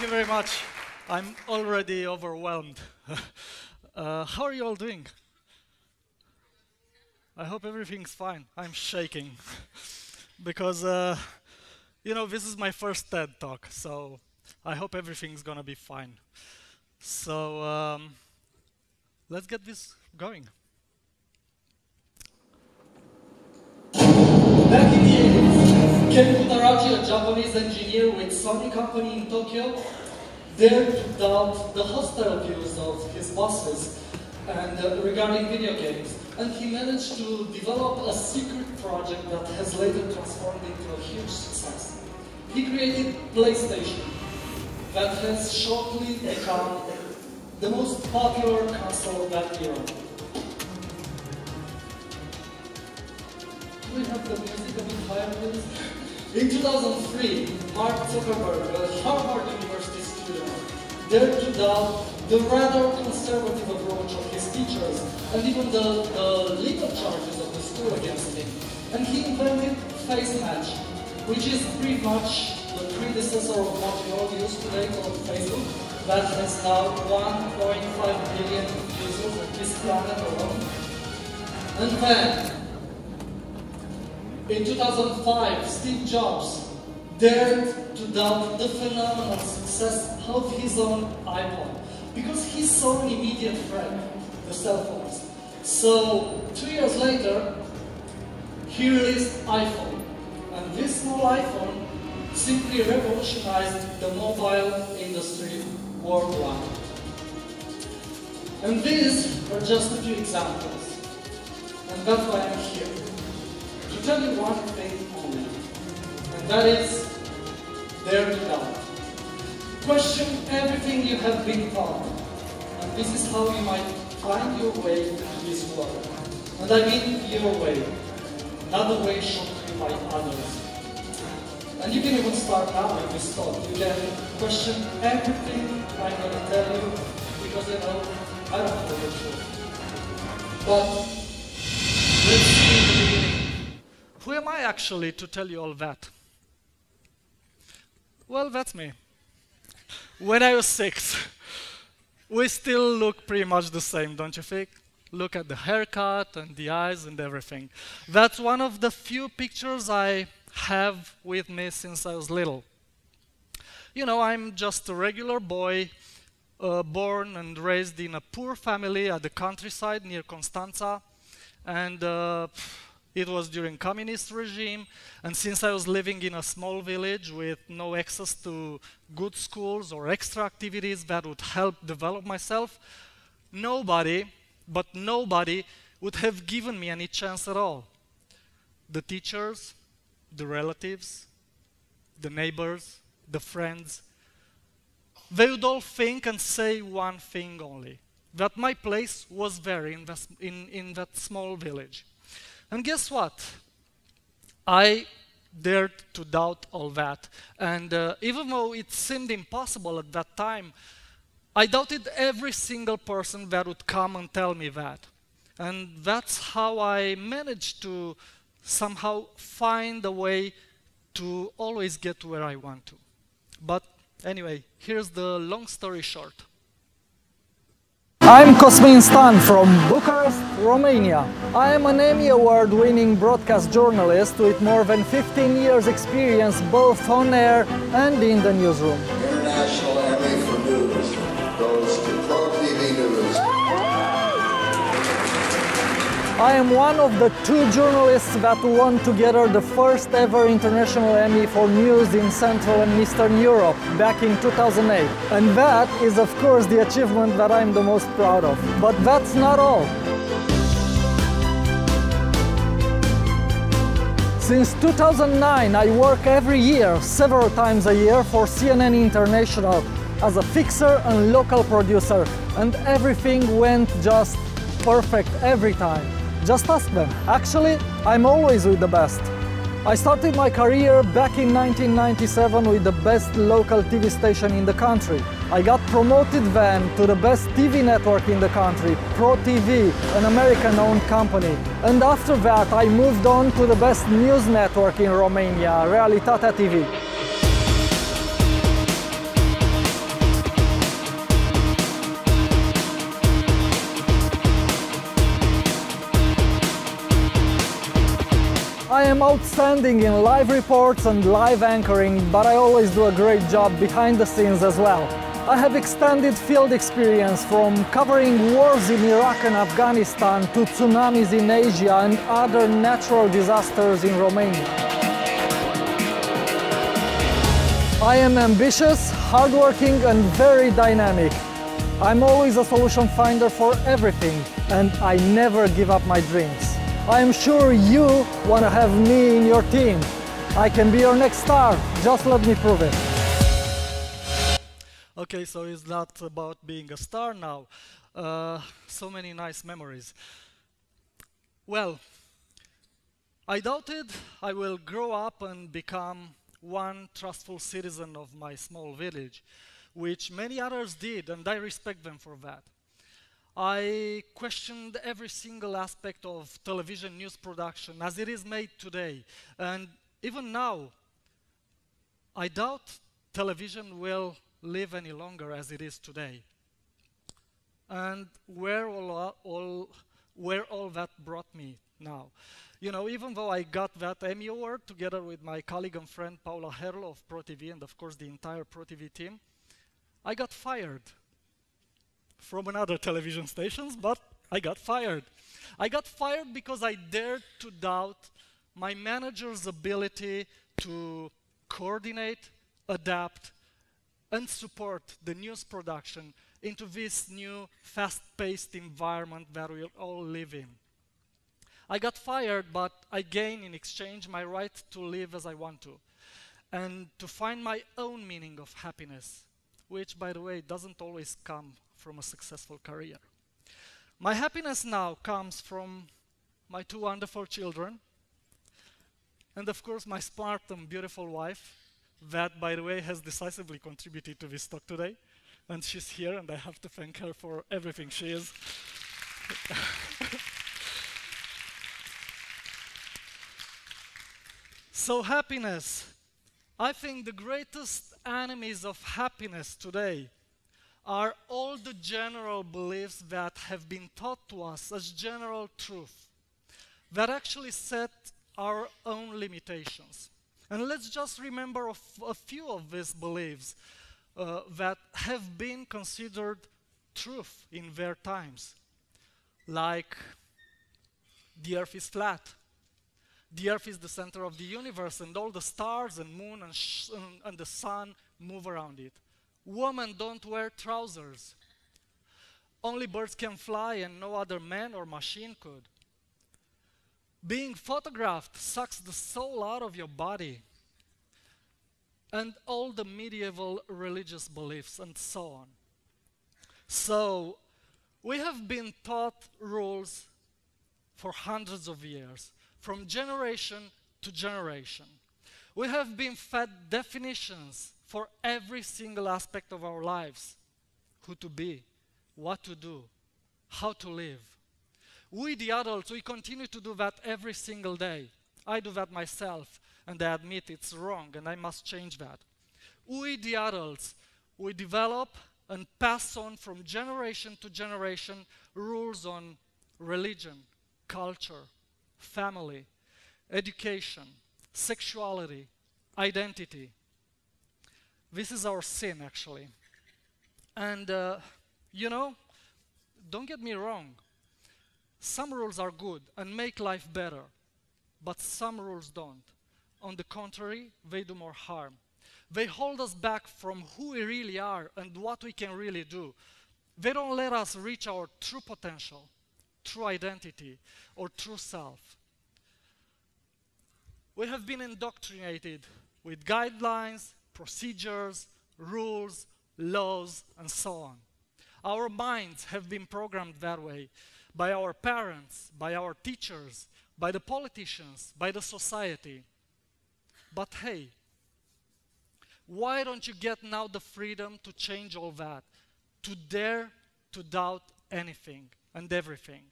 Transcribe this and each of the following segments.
you very much. I'm already overwhelmed. How are you all doing? I hope everything's fine. I'm shaking because, you know, this is my first TED Talk, so I hope everything's gonna be fine. So let's get this going. Back in the 80s, Ken Futarachi, a Japanese engineer with Sony company in Tokyo, dared to doubt the hostile views of his bosses and regarding video games. And he managed to develop a secret project that has later transformed into a huge success. He created PlayStation, that has shortly become the most popular console of that era. Do we have the music a bit higher, please? In 2003, Mark Zuckerberg, a Harvard University student, dared to doubt the rather conservative approach of his teachers and even the legal charges of the school against him. And he invented FaceMatch, which is pretty much the predecessor of what we all use today called Facebook, that has now 1.5 billion users on this planet alone. And then, in 2005, Steve Jobs dared to doubt the phenomenal success of his own iPod because he saw an immediate threat, the cell phones. So, 2 years later, he released iPhone. And this small iPhone simply revolutionized the mobile industry worldwide. And these are just a few examples. And that's why I'm here. To tell you one thing only. And that is, dare to doubt. Question everything you have been taught. And this is how you might find your way into this world. And I mean your way, not the way shown to you by others. And you can even start now with this thought. You can question everything I'm going to tell you, because you know, I don't know the truth. But let's see in the beginning. Who am I actually to tell you all that? Well, that's me. When I was 6, we still look pretty much the same, don't you think? Look at the haircut and the eyes and everything. That's one of the few pictures I have with me since I was little. You know, I'm just a regular boy, born and raised in a poor family at the countryside near Constanța, and it was during communist regime, and since I was living in a small village with no access to good schools or extra activities that would help develop myself, nobody would have given me any chance at all. The teachers, the relatives, the neighbors, the friends, they would all think and say one thing only, that my place was there in that small village. And guess what? I dared to doubt all that. And even though it seemed impossible at that time, I doubted every single person that would come and tell me that. And that's how I managed to somehow find a way to always get to where I want to. But anyway, here's the long story short. I'm Cosmin from Bucharest, Romania. I am an Emmy Award winning broadcast journalist with more than 15 years experience both on air and in the newsroom. International Emmy for News goes to Pro TV News. I am one of the 2 journalists that won together the first ever international Emmy for news in Central and Eastern Europe back in 2008. And that is of course the achievement that I'm the most proud of. But that's not all. Since 2009 I work every year, several times a year, for CNN International as a fixer and local producer, and everything went just perfect every time. Just ask them. Actually, I'm always with the best. I started my career back in 1997 with the best local TV station in the country. I got promoted then to the best TV network in the country, Pro TV, an American-owned company. And after that, I moved on to the best news network in Romania, Realitatea TV. I am outstanding in live reports and live anchoring, but I always do a great job behind the scenes as well. I have extended field experience from covering wars in Iraq and Afghanistan to tsunamis in Asia and other natural disasters in Romania. I am ambitious, hardworking and very dynamic. I'm always a solution finder for everything and I never give up my dreams. I am sure you want to have me in your team. I can be your next star, just let me prove it. Okay, so it's not about being a star now. So many nice memories. Well, I doubted I will grow up and become one trustful citizen of my small village, which many others did, and I respect them for that. I questioned every single aspect of television news production as it is made today, and even now, I doubt television will live any longer as it is today. And where all that brought me now. You know, even though I got that Emmy Award together with my colleague and friend Paula Herlo of ProTV and of course the entire ProTV team, I got fired from another television stations, but I got fired. I got fired because I dared to doubt my manager's ability to coordinate, adapt, and support the news production into this new fast-paced environment that we all live in. I got fired, but I gained in exchange my right to live as I want to, and to find my own meaning of happiness, which, by the way, doesn't always come from a successful career. My happiness now comes from my two wonderful children, and of course my smart and beautiful wife, that, by the way, has decisively contributed to this talk today, and she's here, and I have to thank her for everything she is. So happiness. I think the greatest enemies of happiness today are all the general beliefs that have been taught to us as general truth, that actually set our own limitations. And let's just remember a few of these beliefs that have been considered truth in their times, like the earth is flat, the earth is the center of the universe and all the stars and moon and the sun move around it. Women don't wear trousers. Only birds can fly and no other man or machine could. Being photographed sucks the soul out of your body. And all the medieval religious beliefs and so on. So, we have been taught rules for hundreds of years, from generation to generation. We have been fed definitions for every single aspect of our lives. Who to be, what to do, how to live. We, the adults, we continue to do that every single day. I do that myself, and I admit it's wrong, and I must change that. We, the adults, we develop and pass on from generation to generation rules on religion, culture, family, education, sexuality, identity. This is our sin, actually. And, you know, don't get me wrong. Some rules are good and make life better, but some rules don't. On the contrary, they do more harm. They hold us back from who we really are and what we can really do. They don't let us reach our true potential, true identity, or true self. We have been indoctrinated with guidelines, procedures, rules, laws, and so on. Our minds have been programmed that way by our parents, by our teachers, by the politicians, by the society. But hey, why don't you get now the freedom to change all that, to dare to doubt anything and everything?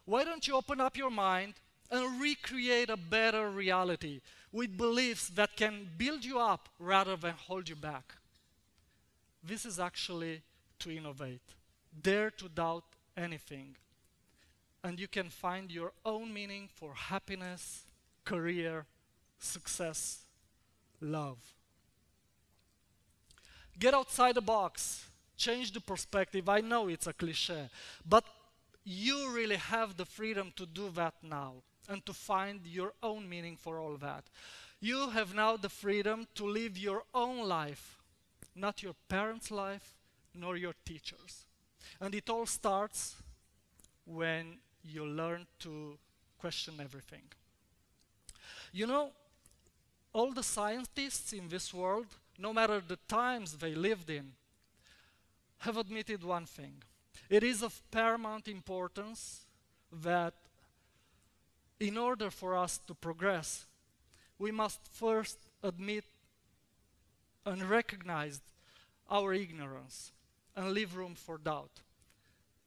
Why don't you open up your mind and recreate a better reality with beliefs that can build you up rather than hold you back? This is actually to innovate. Dare to doubt anything. And you can find your own meaning for happiness, career, success, love. Get outside the box. Change the perspective. I know it's a cliche, but you really have the freedom to do that now and to find your own meaning for all that. You have now the freedom to live your own life, not your parents' life, nor your teachers. And it all starts when you learn to question everything. You know, all the scientists in this world, no matter the times they lived in, have admitted one thing. It is of paramount importance that in order for us to progress, we must first admit and recognize our ignorance and leave room for doubt.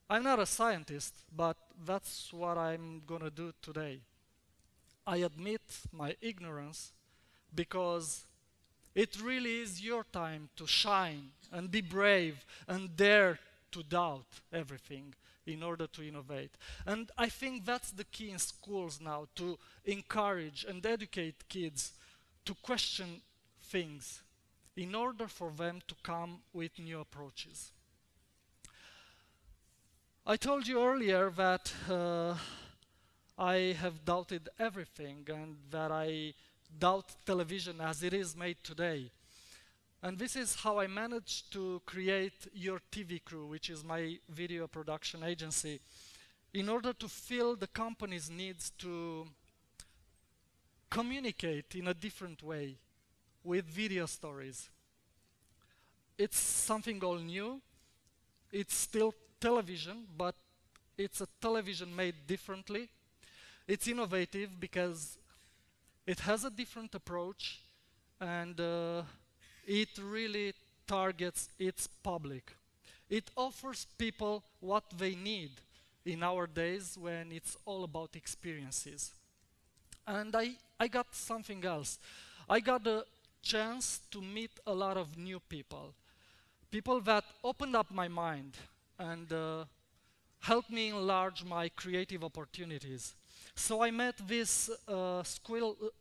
I'm not a scientist, but that's what I'm gonna do today. I admit my ignorance because it really is your time to shine and be brave and dare to doubt everything in order to innovate. And I think that's the key in schools now, to encourage and educate kids to question things in order for them to come with new approaches. I told you earlier that I have doubted everything and that I doubt television as it is made today. And this is how I managed to create YourTVCrew, which is my video production agency, in order to fill the company's needs to communicate in a different way with video stories. It's something all new. It's still television, but it's a television made differently. It's innovative because it has a different approach, and it really targets its public. It offers people what they need in our days when it's all about experiences. And I got something else. I got a chance to meet a lot of new people. People that opened up my mind and helped me enlarge my creative opportunities. So I met this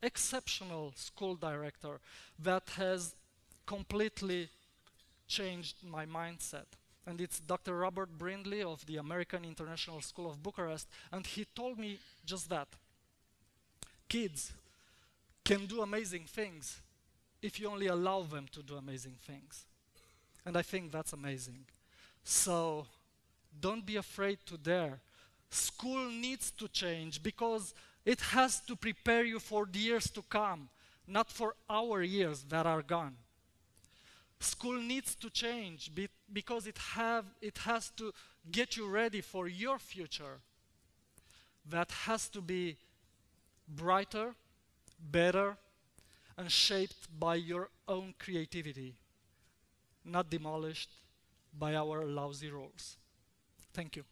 exceptional school director that has completely changed my mindset. And it's Dr. Robert Brindley of the American International School of Bucharest, and he told me just that. Kids can do amazing things if you only allow them to do amazing things. And I think that's amazing. So don't be afraid to dare. School needs to change because it has to prepare you for the years to come, not for our years that are gone. School needs to change because it has to get you ready for your future. That has to be brighter, better, and shaped by your own creativity, not demolished by our lousy rules. Thank you.